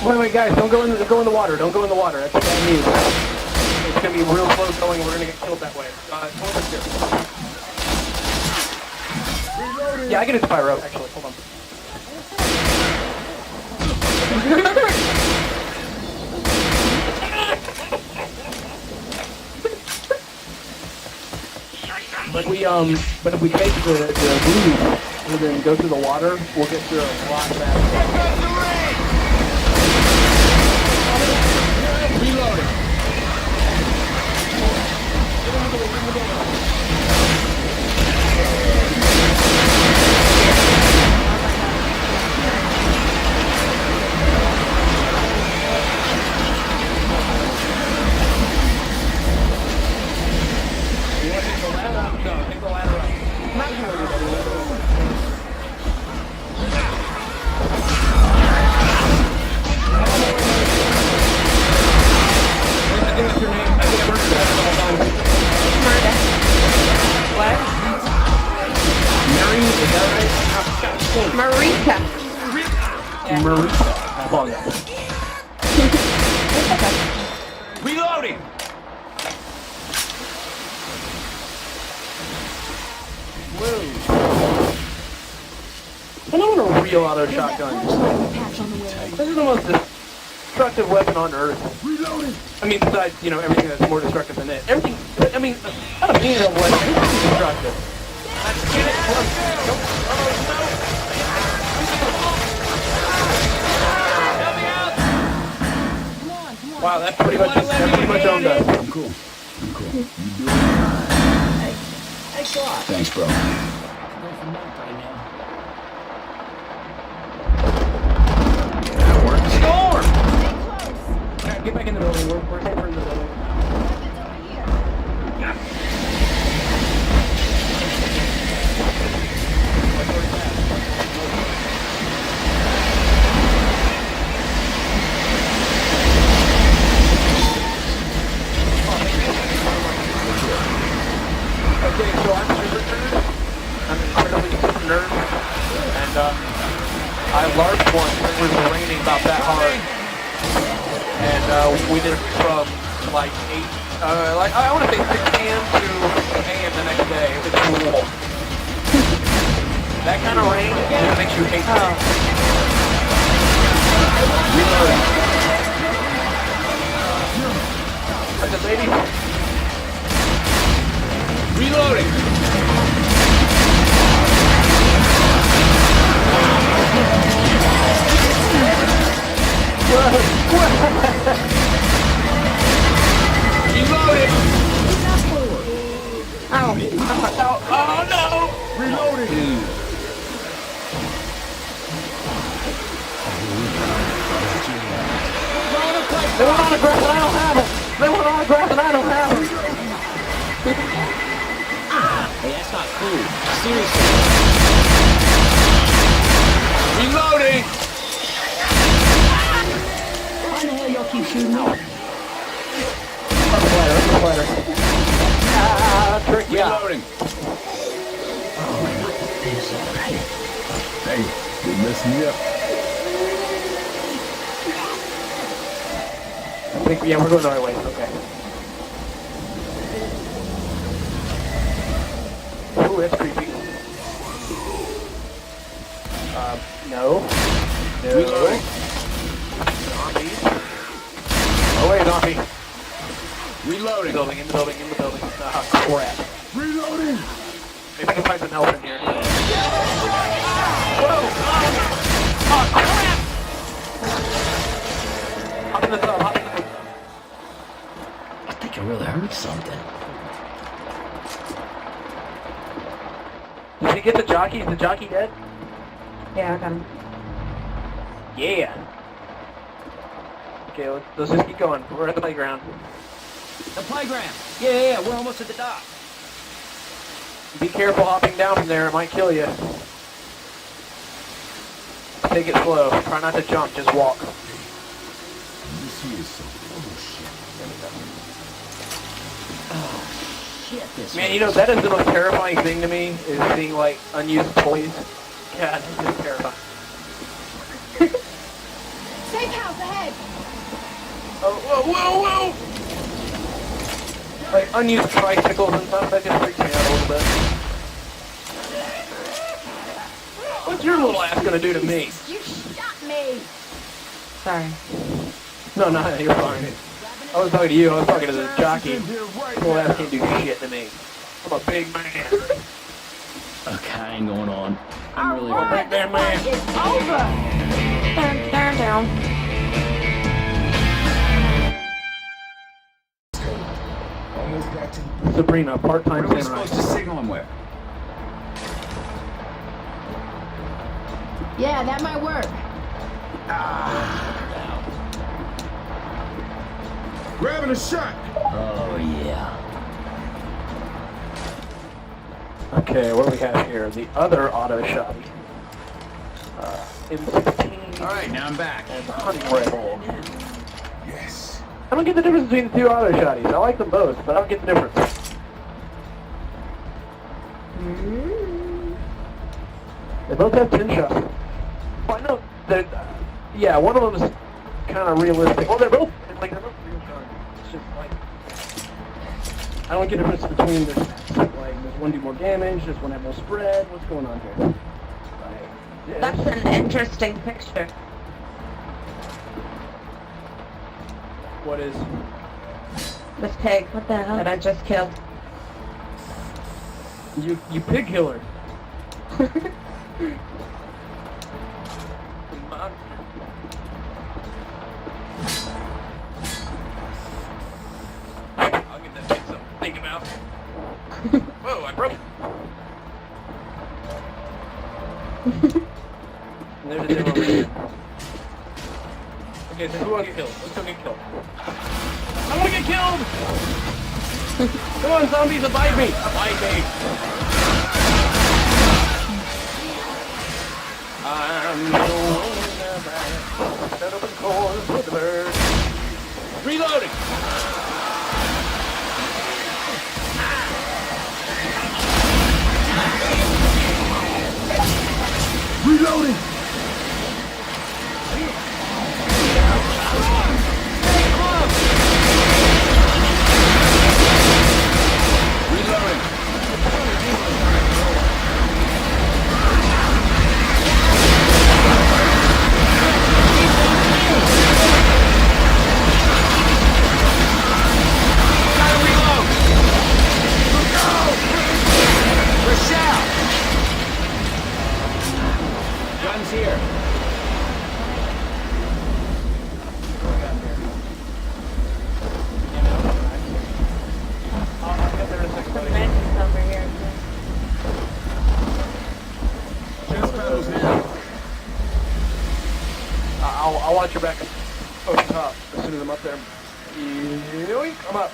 Wait, guys, don't go in the water. Don't go in the water. That's bad news. It's gonna be real slow going. We're gonna get killed that way. Come over here. Yeah, I get a pyro. Actually, hold on. But if we take the blue and then go through the water, we'll get through a lot faster. Reloading. Marika. Marika. Reloading! Whoa. I want a real auto shotgun. This is the most destructive weapon on Earth. Reloading! I mean, besides, everything that's more destructive than it. Everything, I mean, not a being of weapon, everything's destructive. Wow, that's pretty much owned us. I'm cool. You do it. Thanks, bro. That works. Storm! Alright, get back in the building. We're safer in the building. Okay, so I'm super nerd. I'm incredibly super nerd. And, I larged one when it was raining about that hard. And, we did it from, like, 8, I want to say 6 a.m. to a.m. the next day. It was cool. That kind of rain just makes you hate it. Like the lady... Reloading! Reloading! Oh. Oh no! Reloading! They want autographs and I don't have them! They want autographs and I don't have them! Hey, that's not cool. Seriously. Reloading! Why the hell y'all keep shooting me? Fighter. Trick, yeah. Reloading! Hey, you messed me up. I think, yeah, we're going the right way. Okay. Ooh, that's creepy. No. Reloading! Zombies. Oh wait, zombie. Reloading! In the building. Ah, crap. Reloading! Maybe I can find some help in here. Whoa! Oh, crap! Hop in the tub. I think I really heard something. Did he get the jockey? Is the jockey dead? Yeah, I got him. Yeah. Okay, let's just keep going. We're at the playground. The playground. Yeah, we're almost at the dock. Be careful hopping down from there. It might kill you. Take it slow. Try not to jump. Just walk. This here is some bullshit. Shit, this Man, that is the most terrifying thing to me, is seeing, unused toys. God, it's just terrifying. Big house ahead. Oh, whoa! Like unused tricycles and stuff, that just freaks me out a little bit. What's your little ass gonna do to me? You shot me. Sorry. No, you're fine. I was talking to you, I was talking to the jockey. Little ass can't do shit to me. I'm a big man. Okay, I ain't going on. I'm really All right, Big man. it's over. Down. Almost back to Sabrina, part-time Where are we samurai. supposed to signal him with? Yeah, that might work. grabbing a shot. Oh, yeah. Okay, what do we have here? The other auto shotty. M16 All right, now I'm back. and the hunting rifle. Yes. I don't get the difference between the two auto shotties. I like them both, but I don't get the difference. They both have 10 shots. Well, I know that, yeah, one of them is kind of realistic. Well, they're both real guns. It's just like, I don't get the difference between this. Like, does one do more damage? Does one have more spread? What's going on here? Like, yeah. That's an interesting picture. What is? This pig. What the hell? That I just killed. You pig killer. I'll give that thing something to think about. Whoa, I broke it. And there's a demo over here. Okay, so who wants to get killed? Let's go get killed. I want to get killed! Come on, zombies, abide me! Abide me! I'm going back. Set up a course with the bird. Reloading! Reloading. Guns here. I'll get there in a second, buddy. Man's over here. Chest battles now. I'll watch your back. Oh, top. As soon as I'm up there. Yoink, I'm up.